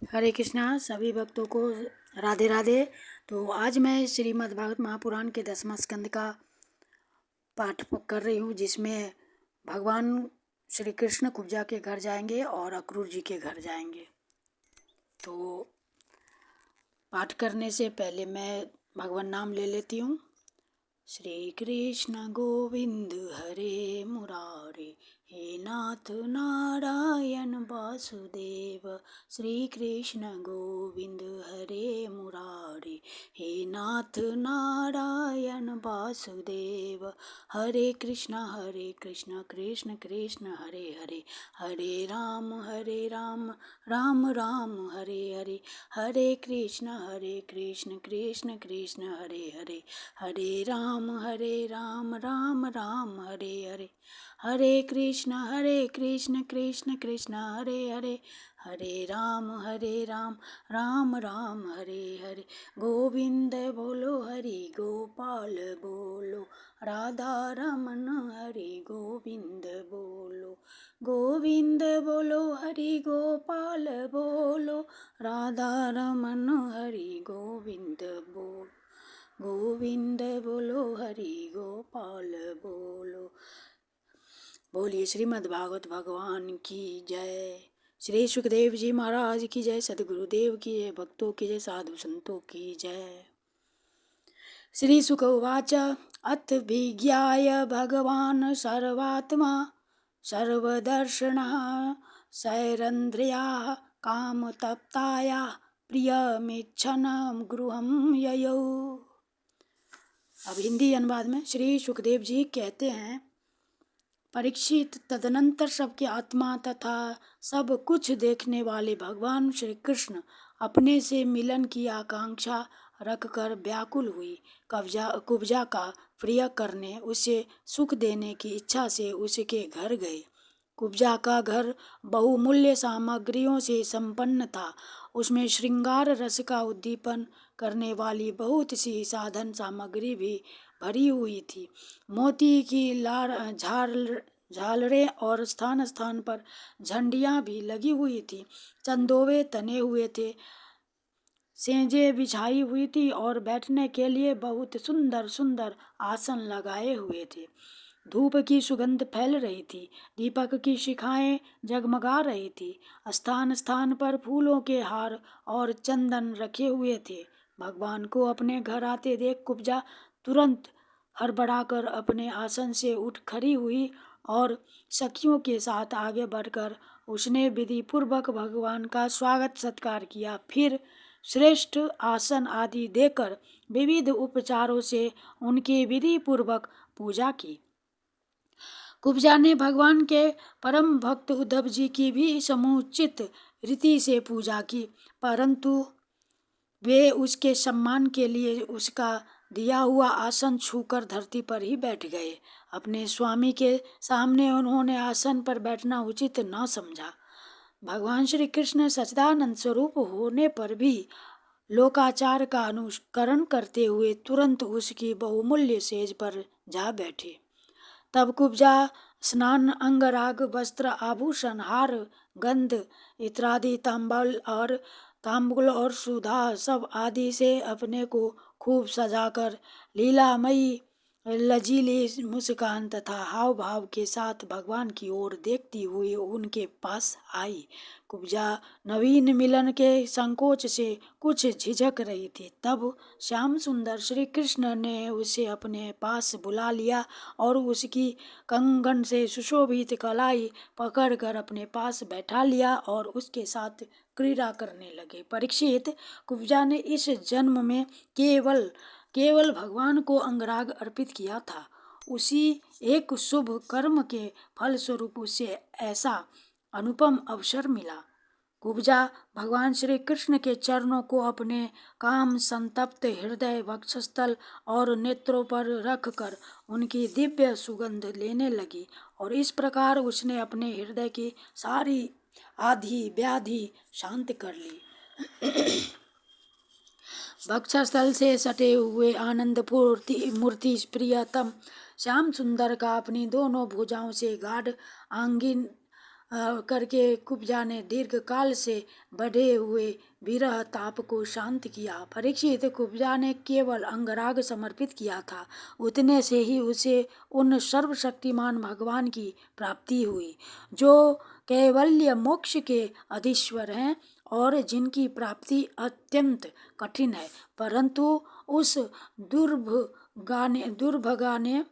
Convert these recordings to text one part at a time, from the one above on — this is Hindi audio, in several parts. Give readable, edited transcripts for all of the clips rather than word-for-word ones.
हरे कृष्णा सभी भक्तों को राधे राधे। तो आज मैं श्रीमद् भागवत महापुराण के 10वां स्कंद का पाठ कर रही हूँ, जिसमें भगवान श्री कृष्ण कुब्जा के घर जाएंगे और अक्रूर जी के घर जाएंगे। तो पाठ करने से पहले मैं भगवान नाम ले लेती हूँ। श्री कृष्ण गोविंद हरे मुरारे, हे नाथ नारायण वासुदेव। श्री कृष्ण गोविंद हरे मुरारे, हे नाथ नारायण वासुदेव। हरे कृष्ण कृष्ण कृष्ण हरे हरे, हरे राम राम राम हरे हरे। हरे कृष्ण कृष्ण कृष्ण हरे हरे, हरे राम राम राम हरे हरे। हरे कृष्ण कृष्ण कृष्ण हरे हरे, हरे राम राम राम हरे हरे। गोविंद बोलो हरि गोपाल बोलो, राधा रमन हरि गोविंद बोलो। गोविंद बोलो हरि गोपाल बोलो, राधा रमन हरि गोविंद बोलो। गोविंद बोलो हरि गोपाल बोलो। बोलिए श्रीमद् भागवत भगवान की जय। श्री सुखदेव जी महाराज की जय, सदगुरुदेव की जय, भक्तों की जय, साधु संतों की जय। श्री सुक उवाच अथ विज्ञाय भगवान सर्वात्मा सर्वदर्शनः, सैरन्ध्र्याः कामतप्तायाः प्रियमिच्छन् गृहं ययौ। अब हिंदी अनुवाद में श्री सुखदेव जी कहते हैं, परीक्षित, तदनंतर सबके आत्मा तथा सब कुछ देखने वाले भगवान श्री कृष्ण अपने से मिलन की आकांक्षा रखकर व्याकुल हुई कुब्जा का प्रिय करने, उसे सुख देने की इच्छा से उसके घर गए। कुब्जा का घर बहुमूल्य सामग्रियों से संपन्न था। उसमें श्रृंगार रस का उद्दीपन करने वाली बहुत सी साधन सामग्री भी भरी हुई थी। मोती की झालरें और स्थान स्थान पर झंडियाँ भी लगी हुई थी। चंदोवे तने हुए थे, सेंजें बिछाई हुई थी और बैठने के लिए बहुत सुंदर सुंदर आसन लगाए हुए थे। धूप की सुगंध फैल रही थी, दीपक की शिखाएं जगमगा रही थी। स्थान स्थान पर फूलों के हार और चंदन रखे हुए थे। भगवान को अपने घर आते देख कुब्जा तुरंत हड़बड़ाकर अपने आसन से उठ खड़ी हुई और सखियों के साथ आगे बढ़कर उसने विधि पूर्वक भगवान का स्वागत सत्कार किया। फिर श्रेष्ठ आसन आदि देकर विविध उपचारों से उनकी विधि पूर्वक पूजा की। कुब्जा ने भगवान के परम भक्त उद्धव जी की भी समुचित रीति से पूजा की, परंतु वे उसके सम्मान के लिए उसका दिया हुआ आसन छूकर धरती पर ही बैठ गए। अपने स्वामी के सामने उन्होंने आसन पर बैठना उचित न समझा। भगवान श्री कृष्ण सच्चिदानंद स्वरूप होने पर भी लोकाचार का अनुकरण करते हुए तुरंत उसकी बहुमूल्य सेज पर जा बैठे। तब कुब्जा स्नान, अंगराग, वस्त्र, आभूषण, हार, गंध इत्यादि तांबूल और सुधा सब आदि से अपने को खूब सजाकर लीलामयी लजीली मुस्कान तथा हाव भाव के साथ भगवान की ओर देखती हुई उनके पास आई। कुब्जा नवीन मिलन के संकोच से कुछ झिझक रही थी। तब श्याम सुंदर श्री कृष्ण ने उसे अपने पास बुला लिया और उसकी कंगन से सुशोभित कलाई पकड़कर अपने पास बैठा लिया और उसके साथ क्रीड़ा करने लगे। परीक्षित, कुब्जा ने इस जन्म में केवल भगवान को अंगराग अर्पित किया था। उसी एक शुभ कर्म के फलस्वरूप उसे ऐसा अनुपम अवसर मिला। कुब्जा भगवान श्री कृष्ण के चरणों को अपने काम संतप्त हृदय, वक्षस्थल और नेत्रों पर रखकर उनकी दिव्य सुगंध लेने लगी और इस प्रकार उसने अपने हृदय की सारी आधी व्याधि शांत कर ली। वक्षस्थल से सटे हुए आनंद मूर्ति प्रियतम श्याम सुंदर का अपनी दोनों भुजाओं से गाढ़ करके कुब्जा ने दीर्घ काल से बढ़े हुए विरह ताप को शांत किया। परीक्षित, कुब्जा ने केवल अंगराग समर्पित किया था, उतने से ही उसे उन सर्वशक्तिमान भगवान की प्राप्ति हुई, जो कैवल्य मोक्ष के अधीश्वर हैं और जिनकी प्राप्ति अत्यंत कठिन है। परंतु उस दुर्भगा ने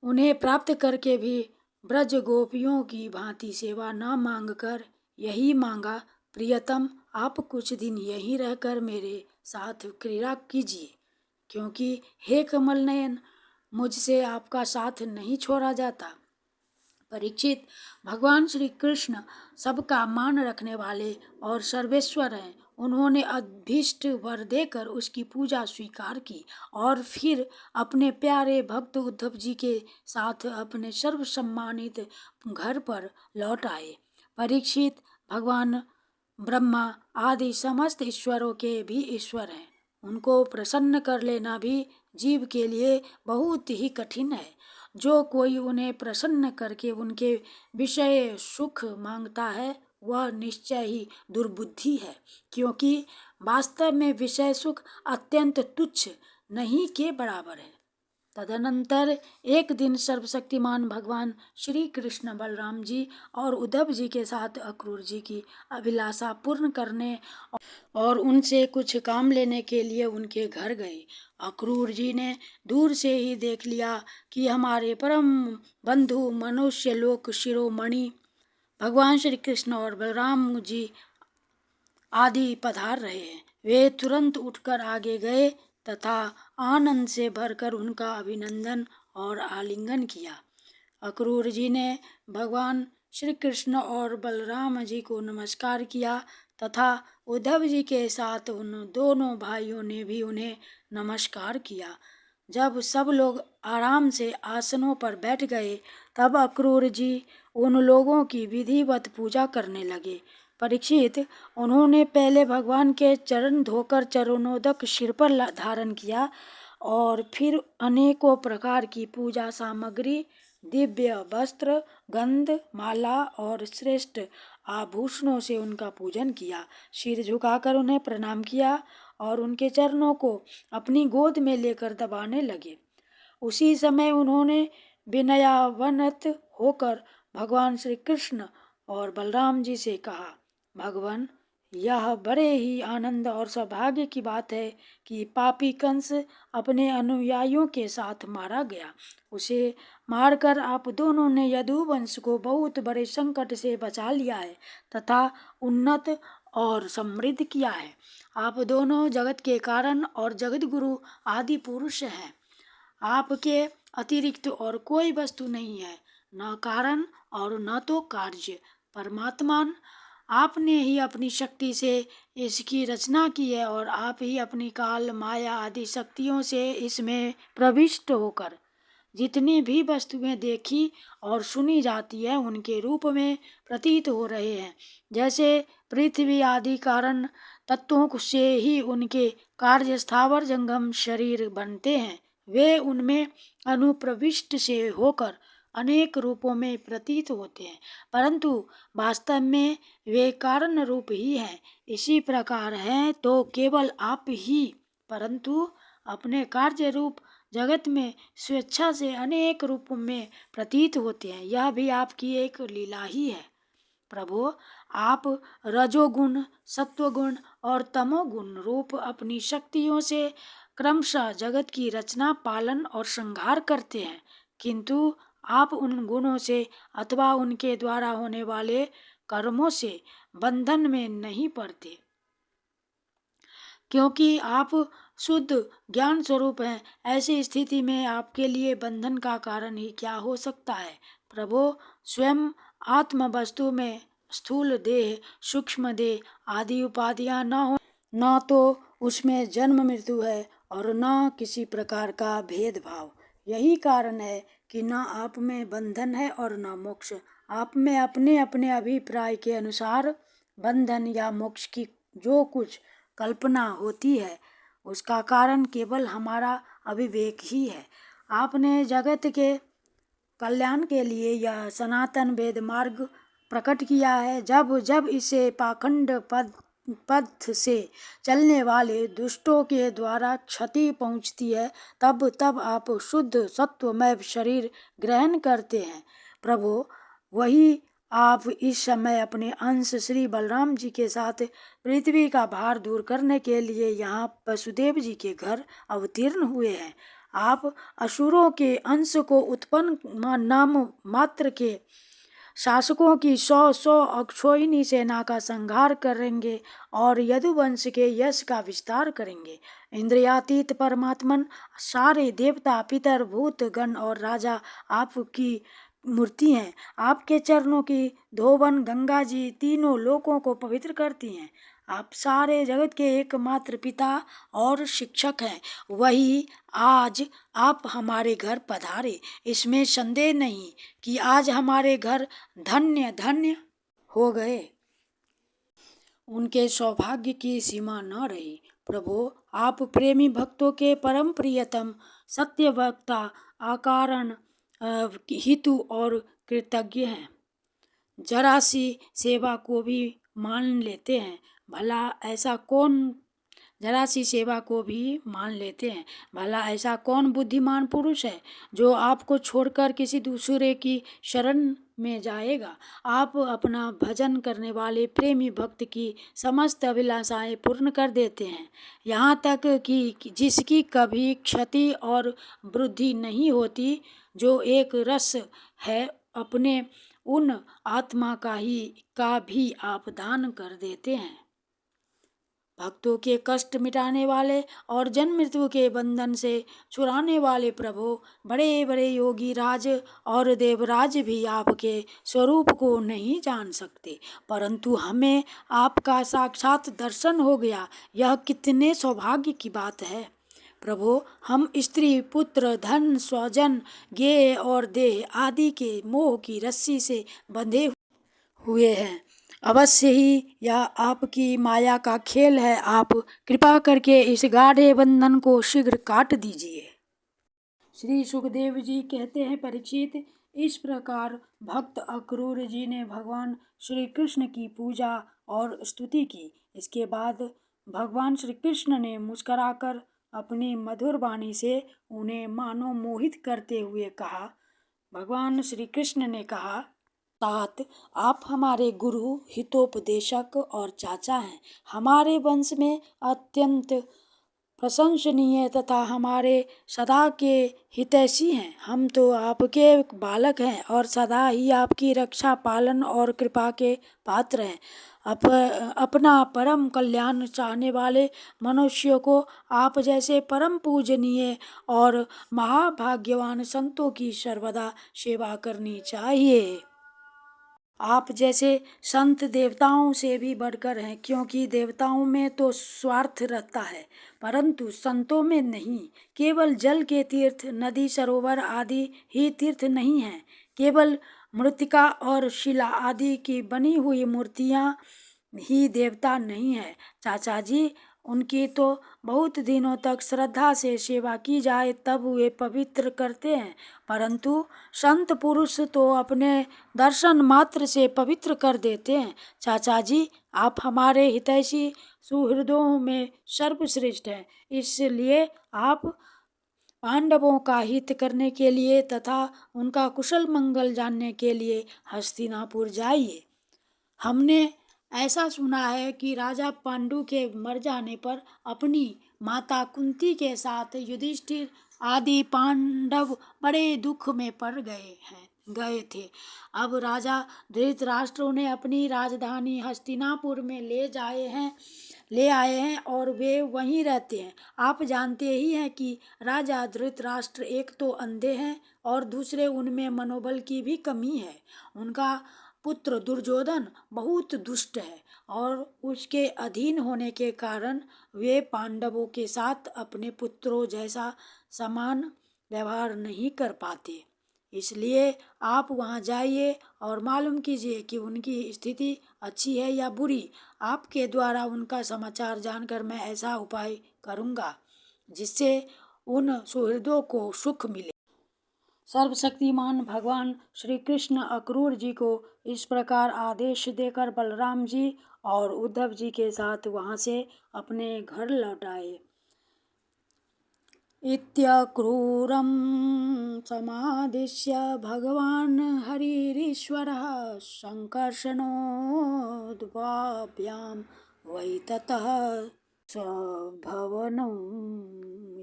उन्हें प्राप्त करके भी ब्रज गोपियों की भांति सेवा न मांगकर यही मांगा, प्रियतम, आप कुछ दिन यहीं रहकर मेरे साथ क्रीड़ा कीजिए, क्योंकि हे कमल नयन, मुझसे आपका साथ नहीं छोड़ा जाता। परीक्षित, भगवान श्री कृष्ण सबका मान रखने वाले और सर्वेश्वर हैं। उन्होंने अभीष्ट वर देकर उसकी पूजा स्वीकार की और फिर अपने प्यारे भक्त उद्धव जी के साथ अपने सर्व सम्मानित घर पर लौट आए। परीक्षित, भगवान ब्रह्मा आदि समस्त ईश्वरों के भी ईश्वर हैं। उनको प्रसन्न कर लेना भी जीव के लिए बहुत ही कठिन है। जो कोई उन्हें प्रसन्न करके उनके विषय सुख मांगता है, वह निश्चय ही दुर्बुद्धि है, क्योंकि वास्तव में विषय सुख अत्यंत तुच्छ नहीं के बराबर है। तदनंतर एक दिन सर्वशक्तिमान भगवान श्री कृष्ण बलराम जी और उद्धव जी के साथ अक्रूर जी की अभिलाषा पूर्ण करने और उनसे कुछ काम लेने के लिए उनके घर गए। अक्रूर जी ने दूर से ही देख लिया कि हमारे परम बंधु मनुष्य लोक शिरोमणि भगवान श्री कृष्ण और बलराम जी आदि पधार रहे हैं। वे तुरंत उठकर आगे गए तथा आनंद से भरकर उनका अभिनंदन और आलिंगन किया। अक्रूर जी ने भगवान श्री कृष्ण और बलराम जी को नमस्कार किया तथा उद्धव जी के साथ उन दोनों भाइयों ने भी उन्हें नमस्कार किया। जब सब लोग आराम से आसनों पर बैठ गए, तब अक्रूर जी उन लोगों की विधिवत पूजा करने लगे। परीक्षित, उन्होंने पहले भगवान के चरण धोकर चरणोदक सिर पर धारण किया और फिर अनेकों प्रकार की पूजा सामग्री, दिव्य वस्त्र, गंध, माला और श्रेष्ठ आभूषणों से उनका पूजन किया। सिर झुकाकर उन्हें प्रणाम किया और उनके चरणों को अपनी गोद में लेकर दबाने लगे। उसी समय उन्होंने विनयावनत होकर भगवान श्री कृष्ण और बलराम जी से कहा, भगवान, यह बड़े ही आनंद और सौभाग्य की बात है कि पापी कंस अपने अनुयायियों के साथ मारा गया। उसे मारकर आप दोनों ने यदुवंश को बहुत बड़े संकट से बचा लिया है तथा उन्नत और समृद्ध किया है। आप दोनों जगत के कारण और जगत गुरु आदि पुरुष हैं। आपके अतिरिक्त और कोई वस्तु नहीं है, न कारण और न तो कार्य। परमात्मान, आपने ही अपनी शक्ति से इसकी रचना की है और आप ही अपनी काल, माया आदि शक्तियों से इसमें प्रविष्ट होकर जितनी भी वस्तुएं देखी और सुनी जाती है उनके रूप में प्रतीत हो रहे हैं। जैसे पृथ्वी आदि कारण तत्वों से ही उनके कार्य स्थावर जंगम शरीर बनते हैं, वे उनमें अनुप्रविष्ट से होकर अनेक रूपों में प्रतीत होते हैं, परंतु वास्तव में वे कारण रूप ही हैं। इसी प्रकार हैं तो केवल आप ही, परंतु अपने कार्य रूप जगत में स्वेच्छा से अनेक रूपों में प्रतीत होते हैं। यह भी आपकी एक लीला ही है। प्रभु, आप रजोगुण, सत्वगुण और तमोगुण रूप अपनी शक्तियों से क्रमशः जगत की रचना, पालन और संहार करते हैं, किंतु आप उन गुणों से अथवा उनके द्वारा होने वाले कर्मों से बंधन में नहीं पड़ते, क्योंकि आप शुद्ध ज्ञान स्वरूप हैं। ऐसी स्थिति में आपके लिए बंधन का कारण ही क्या हो सकता है। प्रभु, स्वयं आत्म वस्तु में स्थूल देह, सूक्ष्म देह आदि उपाधियां न हो, न तो उसमें जन्म मृत्यु है और न किसी प्रकार का भेदभाव। यही कारण है कि न आप में बंधन है और न मोक्ष। आप में अपने अपने अभिप्राय के अनुसार बंधन या मोक्ष की जो कुछ कल्पना होती है, उसका कारण केवल हमारा अविवेक ही है। आपने जगत के कल्याण के लिए यह सनातन वेद मार्ग प्रकट किया है। जब जब इसे पाखंड पथ से चलने वाले दुष्टों के द्वारा क्षति पहुंचती है, तब तब आप शुद्ध सत्वमय शरीर ग्रहण करते हैं। प्रभु, वही आप इस समय अपने अंश श्री बलराम जी के साथ पृथ्वी का भार दूर करने के लिए यहाँ वसुदेव जी के घर अवतीर्ण हुए हैं। आप असुरों के अंश को उत्पन्न नाम मात्र के शासकों की 100 अक्षोहिणी सेना का संहार करेंगे और यदुवंश के यश का विस्तार करेंगे। इंद्रियातीत परमात्मन, सारे देवता, पितर, भूत गण और राजा आपकी मूर्ति हैं। आपके चरणों की धोवन गंगा जी तीनों लोकों को पवित्र करती हैं। आप सारे जगत के एकमात्र पिता और शिक्षक हैं। वही आज आप हमारे घर पधारे, इसमें संदेह नहीं कि आज हमारे घर धन्य धन्य हो गए। उनके सौभाग्य की सीमा न रही। प्रभु, आप प्रेमी भक्तों के परम प्रियतम, सत्य वक्ता, अकारण हितु और कृतज्ञ हैं। जरा सी सेवा को भी मान लेते हैं, भला ऐसा कौन बुद्धिमान पुरुष है जो आपको छोड़कर किसी दूसरे की शरण में जाएगा। आप अपना भजन करने वाले प्रेमी भक्त की समस्त अभिलाषाएं पूर्ण कर देते हैं, यहाँ तक कि जिसकी कभी क्षति और वृद्धि नहीं होती, जो एक रस है, अपने उन आत्मा का भी आप दान कर देते हैं। भक्तों के कष्ट मिटाने वाले और जन्म मृत्यु के बंधन से छुड़ाने वाले प्रभु, बड़े बड़े योगी राज और देवराज भी आपके स्वरूप को नहीं जान सकते, परंतु हमें आपका साक्षात दर्शन हो गया। यह कितने सौभाग्य की बात है। प्रभु, हम स्त्री, पुत्र, धन, स्वजन, गेह और देह आदि के मोह की रस्सी से बंधे हुए हैं। अवश्य ही यह आपकी माया का खेल है। आप कृपा करके इस गाढ़े बंधन को शीघ्र काट दीजिए। श्री सुखदेव जी कहते हैं, परीक्षित, इस प्रकार भक्त अक्रूर जी ने भगवान श्री कृष्ण की पूजा और स्तुति की। इसके बाद भगवान श्री कृष्ण ने मुस्कुराकर अपनी मधुर वाणी से उन्हें मानो मोहित करते हुए कहा। भगवान श्री कृष्ण ने कहा, तात, आप हमारे गुरु, हितोपदेशक और चाचा हैं। हमारे वंश में अत्यंत प्रशंसनीय तथा हमारे सदा के हितैषी हैं। हम तो आपके बालक हैं और सदा ही आपकी रक्षा, पालन और कृपा के पात्र हैं। अपना परम कल्याण चाहने वाले मनुष्यों को आप जैसे परम पूजनीय और महाभाग्यवान संतों की सर्वदा सेवा करनी चाहिए। आप जैसे संत देवताओं से भी बढ़कर हैं, क्योंकि देवताओं में तो स्वार्थ रहता है, परंतु संतों में नहीं। केवल जल के तीर्थ, नदी, सरोवर आदि ही तीर्थ नहीं हैं। केवल मृत्तिका और शिला आदि की बनी हुई मूर्तियां ही देवता नहीं है। चाचा जी, उनकी तो बहुत दिनों तक श्रद्धा से सेवा की जाए तब वे पवित्र करते हैं, परंतु संत पुरुष तो अपने दर्शन मात्र से पवित्र कर देते हैं। चाचा जी, आप हमारे हितैषी सुहृदों में सर्वश्रेष्ठ हैं, इसलिए आप पांडवों का हित करने के लिए तथा उनका कुशल मंगल जानने के लिए हस्तिनापुर जाइए। हमने ऐसा सुना है कि राजा पांडु के मर जाने पर अपनी माता कुंती के साथ युधिष्ठिर आदि पांडव बड़े दुख में पड़ गए थे। अब राजा धृतराष्ट्र उन्हें अपनी राजधानी हस्तिनापुर में ले आए हैं और वे वहीं रहते हैं। आप जानते ही हैं कि राजा धृतराष्ट्र एक तो अंधे हैं और दूसरे उनमें मनोबल की भी कमी है। उनका पुत्र दुर्योधन बहुत दुष्ट है और उसके अधीन होने के कारण वे पांडवों के साथ अपने पुत्रों जैसा समान व्यवहार नहीं कर पाते। इसलिए आप वहां जाइए और मालूम कीजिए कि उनकी स्थिति अच्छी है या बुरी। आपके द्वारा उनका समाचार जानकर मैं ऐसा उपाय करूंगा जिससे उन सुहृदों को सुख मिले। सर्वशक्तिमान भगवान श्री कृष्ण अक्रूर जी को इस प्रकार आदेश देकर बलराम जी और उद्धव जी के साथ वहां से अपने घर लौट आए। इत्यक्रूरं समादिश्य भगवान् हरिरीश्वरः सङ्कर्षणोद्भाव्यां वै ततः स्वभवनं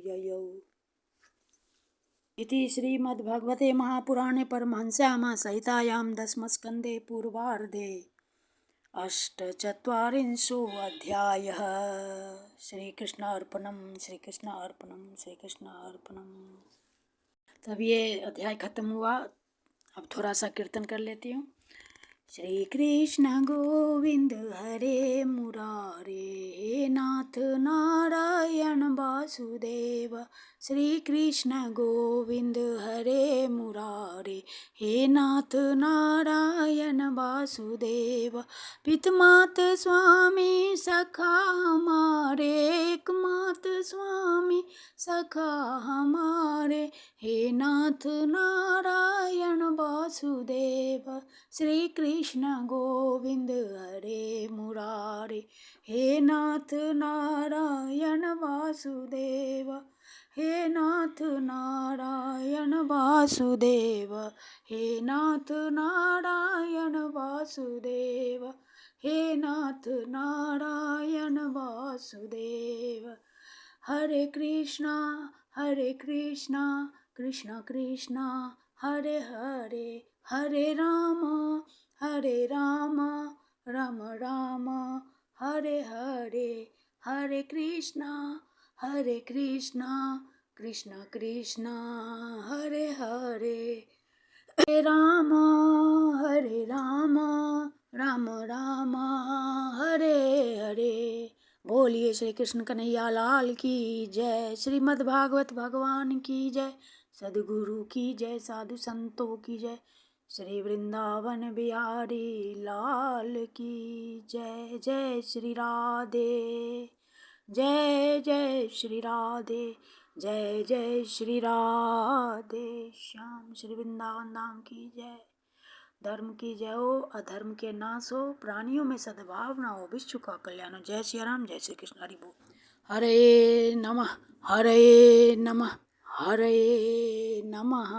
ययौ। इति श्रीमद्भगवते महापुराणे परमहंस्यां संहितायां दशमस्कन्धे पूर्वार्धे अष्टचत्वारिंशोऽध्यायः। श्रीकृष्णार्पणम् श्रीकृष्णार्पणम् श्रीकृष्णार्पणम्। तब ये अध्याय खत्म हुआ। अब थोड़ा सा कीर्तन कर लेती हूँ। श्री कृष्ण गोविंद हरे मुरारे, हे नाथ नारायण वासुदेव। श्री कृष्ण गोविंद हरे मुरारे, हे नाथ नारायण वासुदेव। पितमात स्वामी सखा हमारे, एकमात स्वामी सखा हमारे, हे नाथ नारायण वासुदेव। श्री कृष्ण गोविंद हरे मुरारे, हे नाथ नारायण वासुदेव, हे नाथ नारायण वासुदेव, हे नाथ नारायण वासुदेव, हे नाथ नारायण वासुदेव। हरे कृष्णा कृष्ण कृष्ण हरे हरे, हरे राम राम राम हरे हरे, हरे कृष्णा कृष्ण कृष्ण हरे हरे, हरे राम राम राम हरे हरे। बोलिए श्री कृष्ण कन्हैया लाल की जय। श्रीमद् भागवत भगवान की जय। सद्गुरु की जय। साधु संतों की जय। श्री वृंदावन बिहारी लाल की जय। जय श्री राधे, जय जय श्री राधे, जय जय श्री राधे श्याम। श्री वृंदावन धाम की जय। धर्म की जय हो, अधर्म के नाश हो, प्राणियों में सद्भावना हो, विश्व का कल्याण हो। जय श्री राम, जय श्री कृष्ण। हरि बोल। हरे नमः, हरे नमः, हरे नमः।